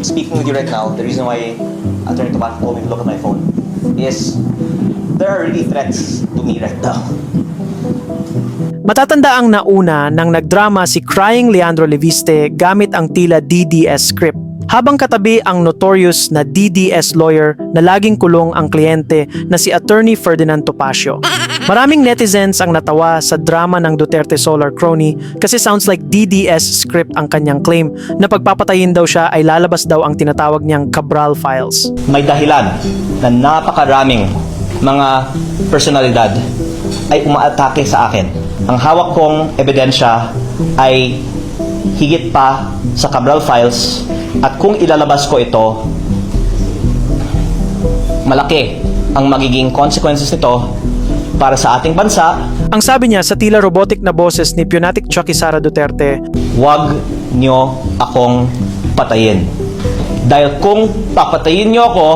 Speaking with you right now, the reason why Attorney Topacio told me to look at my phone is there are really threats to me right now. Matatandaang nauna nang nagdrama si Crying Leandro Leviste gamit ang tila DDS script, habang katabi ang notorious na DDS lawyer na laging kulong ang kliyente na si Attorney Ferdinand Topacio. Maraming netizens ang natawa sa drama ng Duterte Solar Crony kasi sounds like DDS script ang kanyang claim na pagpapatayin daw siya ay lalabas daw ang tinatawag niyang Cabral Files. May dahilan na napakaraming mga personalidad ay umaatake sa akin. Ang hawak kong ebidensya ay higit pa sa Cabral Files at kung ilalabas ko ito, malaki ang magiging consequences nito para sa ating bansa. Ang sabi niya sa tila robotic na boses ni Pionatic Chucky Sara Duterte, Huwag nyo akong patayin. Dahil kung papatayin nyo ako,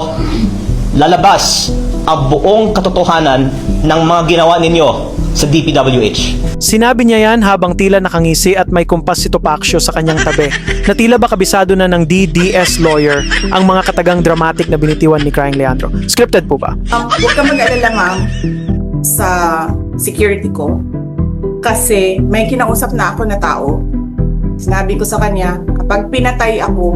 lalabas ang buong katotohanan ng mga ginawa ninyo sa DPWH. Sinabi niya yan habang tila nakangisi at may kumpas si Topacio sa kanyang tabi na tila ba kabisado na ng DDS lawyer ang mga katagang dramatic na binitiwan ni Crying Leandro. Scripted po ba? Huwag ka mag-alala, ma'am, sa security ko kasi may kinausap na ako na tao. Sinabi ko sa kanya, kapag pinatay ako,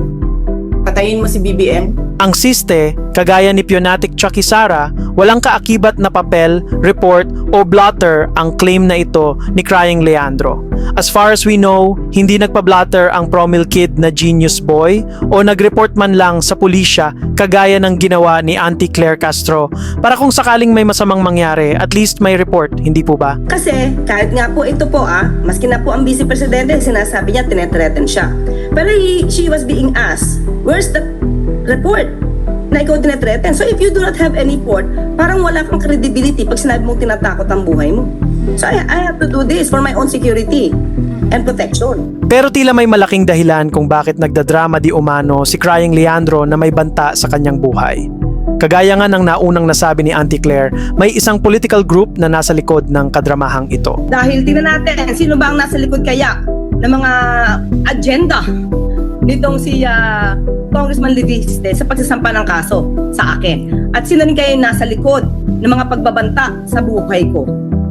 patayin mo si BBM. Ang siste, kagaya ni Pionatic Chucky Sara, walang kaakibat na papel, report o blotter ang claim na ito ni Crying Leandro. As far as we know, hindi nagpa-blotter ang promil kid na genius boy o nag-report man lang sa pulisya kagaya ng ginawa ni Auntie Claire Castro para kung sakaling may masamang mangyari, at least may report, hindi po ba? Kasi kahit nga po ito po maski na po ang Vice Presidente, sinasabi niya tinethreaten siya. Pero she was being asked, where's the report na ikaw tinethreaten? So if you do not have any report, parang wala kang credibility pag sinabi mong tinatakot ang buhay mo. So I have to do this for my own security and protection. Pero tila may malaking dahilan kung bakit nagdadrama di umano si Crying Leandro na may banta sa kanyang buhay. Kagaya nga ng naunang nasabi ni Auntie Claire, may isang political group na nasa likod ng kadramahang ito. Dahil tingnan natin, sino ba ang nasa likod kaya ng mga agenda nitong si Congressman Leviste sa pagsasampa ng kaso sa akin? At sino rin kaya yung nasa likod ng mga pagbabanta sa buhay ko?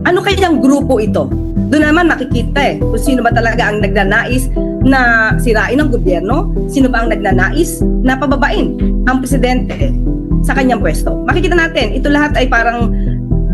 Ano kayang grupo ito? Doon naman makikita kung sino ba talaga ang nagnanais na sirain ang gobyerno, sino ba ang nagnanais na pababain ang presidente sa kanyang pwesto. Makikita natin, ito lahat ay parang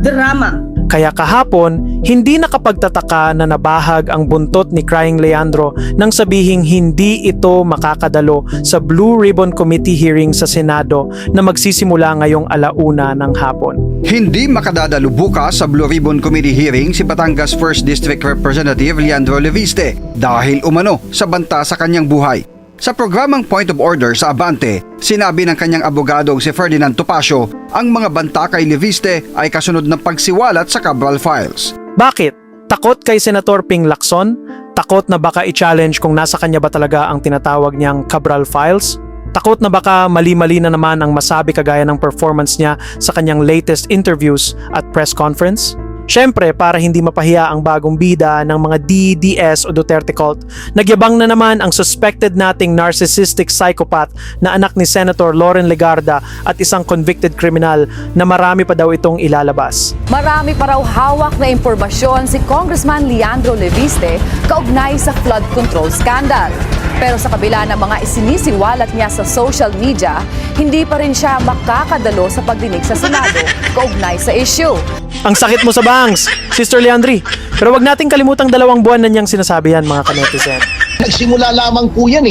drama. Kaya kahapon, hindi nakapagtataka na nabahag ang buntot ni Crying Leandro nang sabihing hindi ito makakadalo sa Blue Ribbon Committee hearing sa Senado na magsisimula ngayong 1:00 ng hapon. Hindi makadadalo bukas sa Blue Ribbon Committee hearing si Batangas 1st District Representative Leandro Leviste dahil umano sa banta sa kanyang buhay. Sa programang Point of Order sa Abante, sinabi ng kanyang abogadong si Ferdinand Topacio ang mga banta kay Leviste ay kasunod ng pagsiwalat sa Cabral Files. Bakit? Takot kay Senator Ping Lacson? Takot na baka i-challenge kung nasa kanya ba talaga ang tinatawag niyang Cabral Files? Takot na baka mali-mali na naman ang masabi kagaya ng performance niya sa kanyang latest interviews at press conference? Siyempre, para hindi mapahiya ang bagong bida ng mga DDS o Duterte cult, nagyabang na naman ang suspected nating narcissistic psychopath na anak ni Senator Loren Legarda at isang convicted criminal na marami pa daw itong ilalabas. Marami pa raw hawak na impormasyon si Congressman Leandro Leviste kaugnay sa flood control scandal. Pero sa kabila ng mga isinisiwalat niya sa social media, hindi pa rin siya makakadalo sa pagdinig sa Senado kaugnay sa issue. Ang sakit mo sa bangs, Sister Leandri. Pero wag nating kalimutang 2 buwan na niyang sinasabi yan, mga kanetizen. Nagsimula lamang po yan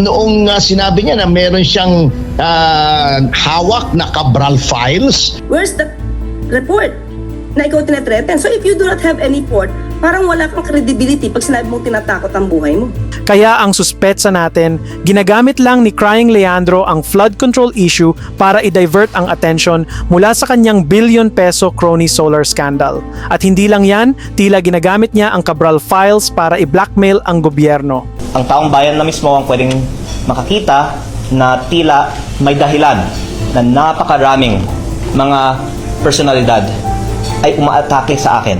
noong sinabi niya na meron siyang hawak na Cabral Files. Where's the report na ikaw tinethreaten? So if you do not have any report, parang wala kang credibility pag sinabi mong tinatakot ang buhay mo. Kaya ang suspetsa natin, ginagamit lang ni Crying Leandro ang flood control issue para i-divert ang attention mula sa kanyang billion-peso crony solar scandal. At hindi lang yan, tila ginagamit niya ang Cabral Files para i-blackmail ang gobyerno. Ang taong bayan na mismo ang pwedeng makakita na tila may dahilan na napakaraming mga personalidad ay umaatake sa akin.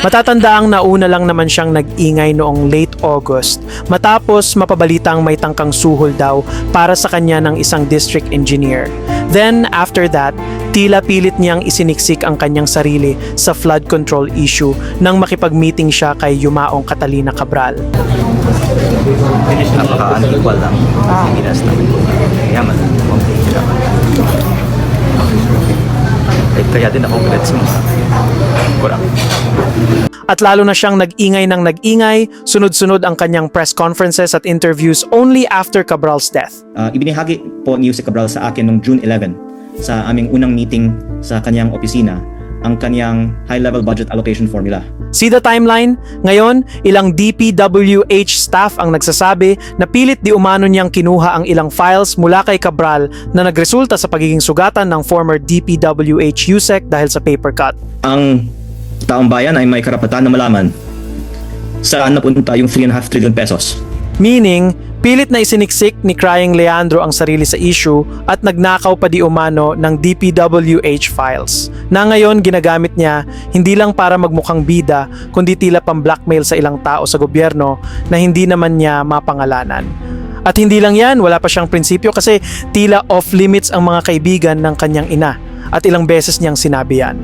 Matatandaang nauna lang naman siyang nag-ingay noong late August matapos mapabalitang may tangkang suhol daw para sa kanya ng isang district engineer. Then after that, tila pilit niyang isiniksik ang kanyang sarili sa flood control issue nang makipag-meeting siya kay Yumaong Catalina Cabral. Napaka-unequal lang. Pilipinas namin. Yaman lang. Kaya din ako grades mo. Kurang. At lalo na siyang nag-ingay ng nag-ingay, sunod-sunod ang kanyang press conferences at interviews only after Cabral's death. Ibinahagi po ni Yusek Cabral sa akin noong June 11 sa aming unang meeting sa kanyang opisina ang kanyang high-level budget allocation formula. See the timeline? Ngayon, ilang DPWH staff ang nagsasabi na pilit di umano niyang kinuha ang ilang files mula kay Cabral na nagresulta sa pagiging sugatan ng former DPWH Yusek dahil sa paper cut. Ang taong bayan ay may karapatan na malaman saan napunta yung 3.5 trillion pesos. Meaning, pilit na isiniksik ni Crying Leandro ang sarili sa issue at nagnakaw pa di umano ng DPWH files na ngayon ginagamit niya hindi lang para magmukhang bida kundi tila pang-blackmail sa ilang tao sa gobyerno na hindi naman niya mapangalanan. At hindi lang yan, wala pa siyang prinsipyo kasi tila off-limits ang mga kaibigan ng kanyang ina at ilang beses niyang sinabi yan.